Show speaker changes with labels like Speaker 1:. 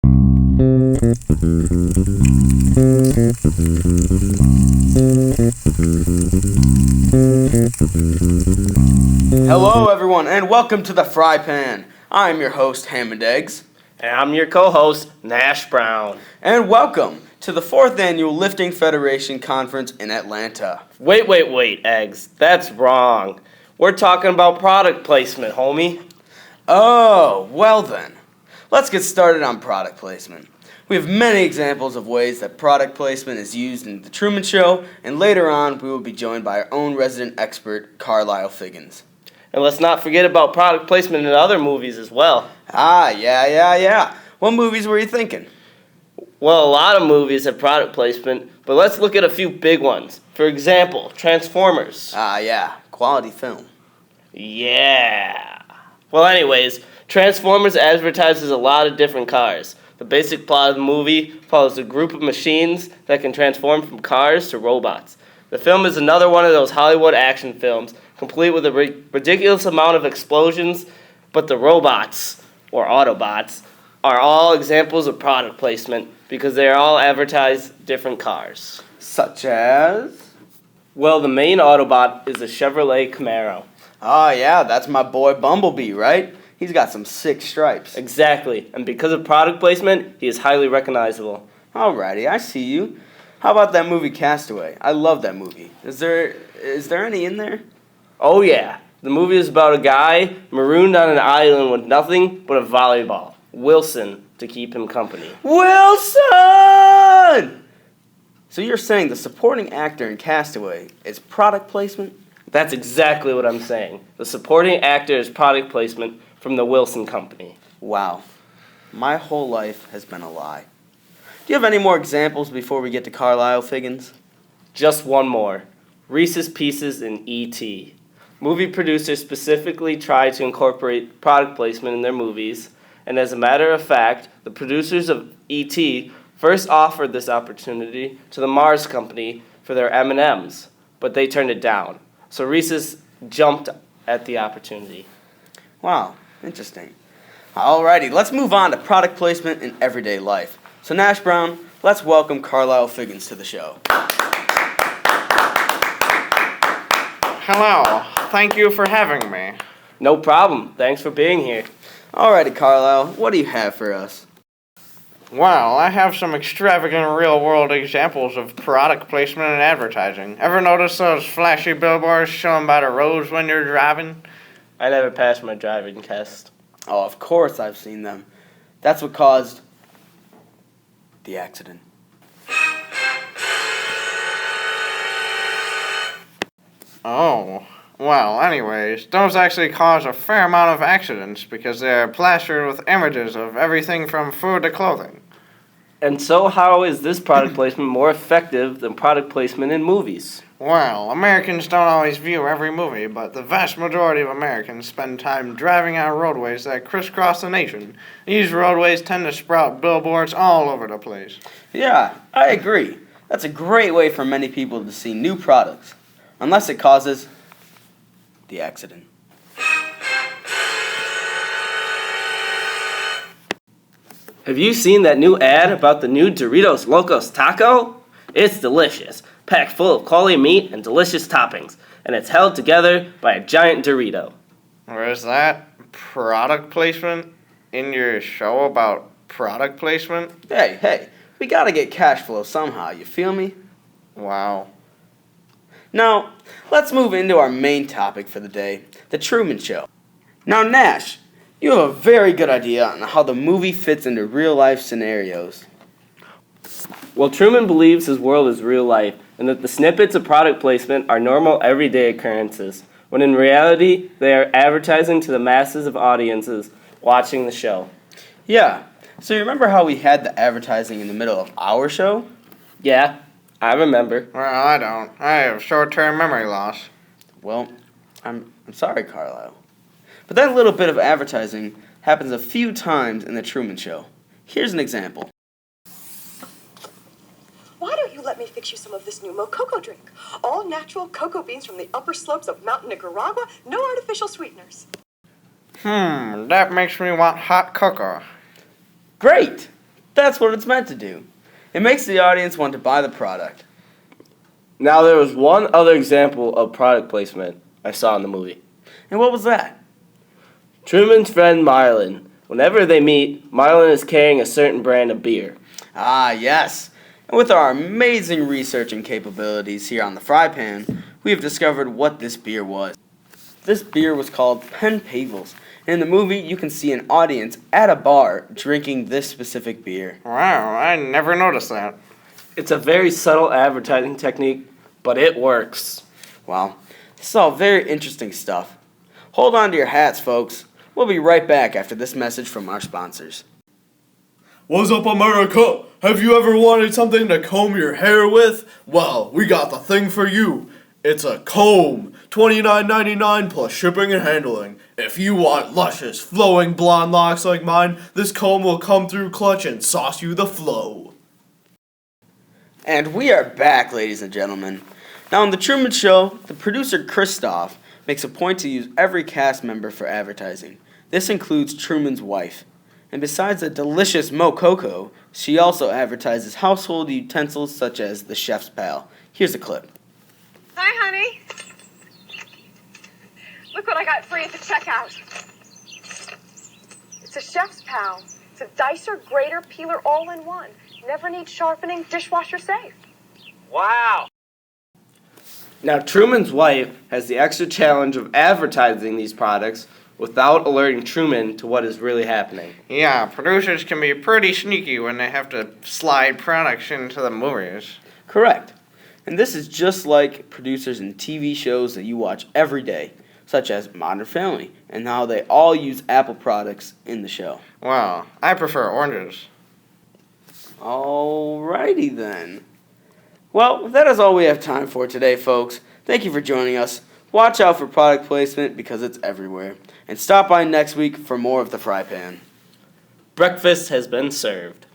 Speaker 1: Hello everyone and welcome to the Fry Pan. I'm your host Hammond Eggs.
Speaker 2: And I'm your co-host, Nash Brown.
Speaker 1: And welcome to the 4th Annual Lifting Federation Conference in Atlanta.
Speaker 2: Wait, Eggs. That's wrong. We're talking about product placement, homie.
Speaker 1: Oh, well then. Let's get started on product placement. We have many examples of ways that product placement is used in The Truman Show, and later on we will be joined by our own resident expert, Carlisle Figgins.
Speaker 2: And let's not forget about product placement in other movies as well.
Speaker 1: Yeah. What movies were you thinking?
Speaker 2: Well, a lot of movies have product placement, but let's look at a few big ones. For example, Transformers.
Speaker 1: Yeah. Quality film.
Speaker 2: Yeah. Well, anyways, Transformers advertises a lot of different cars. The basic plot of the movie follows a group of machines that can transform from cars to robots. The film is another one of those Hollywood action films, complete with a ridiculous amount of explosions, but the robots, or Autobots, are all examples of product placement because they are all advertised different cars.
Speaker 1: Such as?
Speaker 2: Well, the main Autobot is a Chevrolet Camaro.
Speaker 1: Oh yeah, that's my boy Bumblebee, right? He's got some sick stripes.
Speaker 2: Exactly, and because of product placement, he is highly recognizable.
Speaker 1: Alrighty, I see you. How about that movie Castaway? I love that movie. Is there any in there?
Speaker 2: Oh yeah, the movie is about a guy marooned on an island with nothing but a volleyball, Wilson, to keep him company.
Speaker 1: Wilson! So you're saying the supporting actor in Castaway is product placement?
Speaker 2: That's exactly what I'm saying. The supporting actor is product placement from the Wilson Company.
Speaker 1: Wow. My whole life has been a lie. Do you have any more examples before we get to Carlisle Figgins?
Speaker 2: Just one more. Reese's Pieces in E.T. Movie producers specifically try to incorporate product placement in their movies, and as a matter of fact, the producers of E.T. first offered this opportunity to the Mars Company for their M&Ms, but they turned it down. So Reese's jumped at the opportunity.
Speaker 1: Wow, interesting. Alrighty, let's move on to product placement in everyday life. So Nash Brown, let's welcome Carlisle Figgins to the show.
Speaker 3: Hello. Thank you for having me.
Speaker 2: No problem. Thanks for being here.
Speaker 1: Alrighty, Carlisle, what do you have for us?
Speaker 3: Well, I have some extravagant real-world examples of product placement and advertising. Ever notice those flashy billboards showing by the roads when you're driving?
Speaker 2: I never passed my driving test.
Speaker 1: Oh, of course I've seen them. That's what caused the accident.
Speaker 3: Oh. Well, anyways, those actually cause a fair amount of accidents because they're plastered with images of everything from food to clothing.
Speaker 2: And so how is this product placement more effective than product placement in movies?
Speaker 3: Well, Americans don't always view every movie, but the vast majority of Americans spend time driving on roadways that crisscross the nation. These roadways tend to sprout billboards all over the place.
Speaker 1: Yeah, I agree. That's a great way for many people to see new products, unless it causes the accident.
Speaker 2: Have you seen that new ad about the new Doritos Locos Taco? It's delicious, packed full of quality meat and delicious toppings, and it's held together by a giant Dorito.
Speaker 3: Or is that product placement in your show about product placement?
Speaker 1: Hey, we gotta get cash flow somehow, you feel me?
Speaker 3: Wow.
Speaker 1: Now, let's move into our main topic for the day, The Truman Show. Now, Nash, you have a very good idea on how the movie fits into real-life scenarios.
Speaker 2: Well, Truman believes his world is real life, and that the snippets of product placement are normal everyday occurrences, when in reality, they are advertising to the masses of audiences watching the show.
Speaker 1: Yeah, so you remember how we had the advertising in the middle of our show?
Speaker 2: Yeah, I remember.
Speaker 3: Well, I don't. I have short-term memory loss.
Speaker 1: Well, I'm sorry, Carlisle. But that little bit of advertising happens a few times in The Truman Show. Here's an example.
Speaker 4: Why don't you let me fix you some of this new Mococo drink? All natural cocoa beans from the upper slopes of Mount Nicaragua, no artificial sweeteners.
Speaker 3: That makes me want hot cocoa.
Speaker 1: Great! That's what it's meant to do. It makes the audience want to buy the product.
Speaker 2: Now there was one other example of product placement I saw in the movie.
Speaker 1: And what was that?
Speaker 2: Truman's friend Marlin. Whenever they meet, Marlin is carrying a certain brand of beer.
Speaker 1: Ah, yes. And with our amazing research and capabilities here on the Fry Pan, we have discovered what this beer was. This beer was called Pen Pavels. In the movie, you can see an audience at a bar drinking this specific beer.
Speaker 3: Wow, I never noticed that.
Speaker 2: It's a very subtle advertising technique, but it works.
Speaker 1: Wow, this is all very interesting stuff. Hold on to your hats, folks. We'll be right back after this message from our sponsors.
Speaker 5: What's up, America? Have you ever wanted something to comb your hair with? Well, we got the thing for you. It's a comb. $29.99 plus shipping and handling. If you want luscious, flowing blonde locks like mine, this comb will come through clutch and sauce you the flow.
Speaker 1: And we are back, ladies and gentlemen. Now, on The Truman Show, the producer Christoph makes a point to use every cast member for advertising. This includes Truman's wife. And besides the delicious Mo Coco, she also advertises household utensils such as the Chef's Pal. Here's a clip.
Speaker 4: Hi, honey. Look what I got for you at the checkout. It's a Chef's Pal. It's a dicer, grater, peeler, all in one. Never needs sharpening, dishwasher safe.
Speaker 2: Wow! Now, Truman's wife has the extra challenge of advertising these products without alerting Truman to what is really happening.
Speaker 3: Yeah, producers can be pretty sneaky when they have to slide products into the movies.
Speaker 1: Correct. And this is just like producers in TV shows that you watch every day, such as Modern Family, and how they all use Apple products in the show.
Speaker 3: Well, I prefer oranges.
Speaker 1: Alrighty then. Well, that is all we have time for today, folks. Thank you for joining us. Watch out for product placement because it's everywhere. And stop by next week for more of the Fry Pan.
Speaker 2: Breakfast has been served.